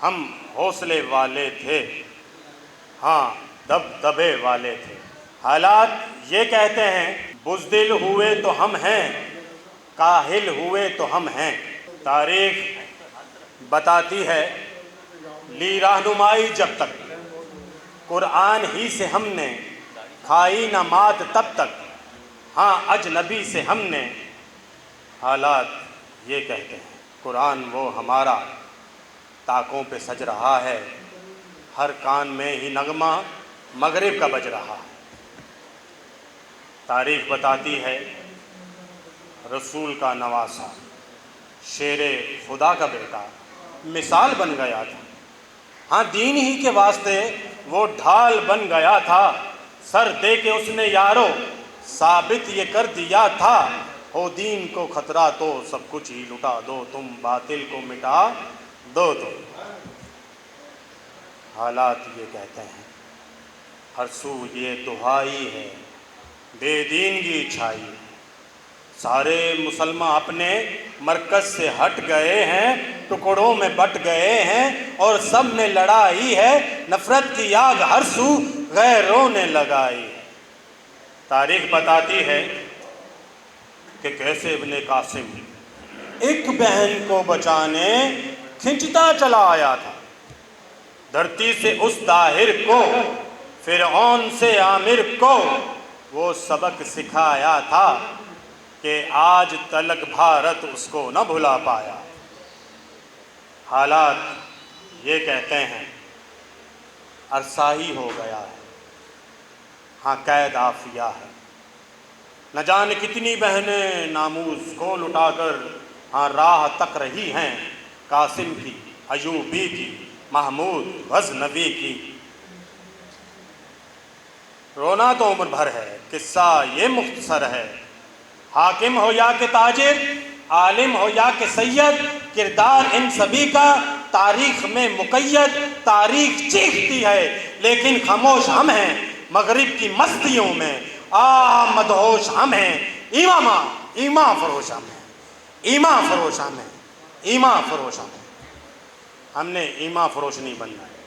ہم حوصلے والے تھے، ہاں دبدبے والے تھے۔ حالات یہ کہتے ہیں بزدل ہوئے تو ہم ہیں، کاہل ہوئے تو ہم ہیں۔ تاریخ بتاتی ہے لی رہنمائی جب تک قرآن ہی سے ہم نے کھائی نہ مات تب تک، ہاں اجنبی سے ہم نے۔ حالات یہ کہتے ہیں قرآن وہ ہمارا طاقوں پہ سج رہا ہے، ہر کان میں ہی نغمہ مغرب کا بج رہا ہے۔ تاریخ بتاتی ہے رسول کا نواسا، شیر خدا کا بیٹا مثال بن گیا تھا، ہاں دین ہی کے واسطے وہ ڈھال بن گیا تھا۔ سر دے کے اس نے یارو ثابت یہ کر دیا تھا، ہو دین کو خطرہ تو سب کچھ ہی لٹا دو، تم باطل کو مٹا دو تو۔ حالات یہ کہتے ہیں ہر سو یہ دہائی ہے، بے دینگی چھائی ہے، سارے مسلمان اپنے مرکز سے ہٹ گئے ہیں، ٹکڑوں میں بٹ گئے ہیں، اور سب نے لڑائی ہے، نفرت کی آگ ہر سو غیروں نے لگائی ہے۔ تاریخ بتاتی ہے کہ کیسے ابن قاسم ایک بہن کو بچانے کھنچتا چلا آیا تھا، دھرتی سے اس داہر کو، فرعون سے عامر کو وہ سبق سکھایا تھا کہ آج تلک بھارت اس کو نہ بھلا پایا۔ حالات یہ کہتے ہیں عرصہ ہی ہو گیا ہے، ہاں قید عافیہ ہے، نہ جانے کتنی بہنیں ناموس کو لٹا کر ہاں راہ تک رہی ہیں، قاسم کی، ایوبی کی، محمود غزنوی کی۔ رونا تو عمر بھر ہے، قصہ یہ مختصر ہے، حاکم ہو یا کہ تاجر، عالم ہو یا کہ سید، کردار ان سبھی کا تاریخ میں مقید۔ تاریخ چیختی ہے لیکن خاموش ہم ہیں مغرب کی مستیوں میں، مدہوش ہم ہیں، ایمان فروش ہم ہیں، ایمان فروش ہم ہیں، ایمان فروش ہم ہیں۔ ہم نے ایمان فروش نہیں بننا ہے۔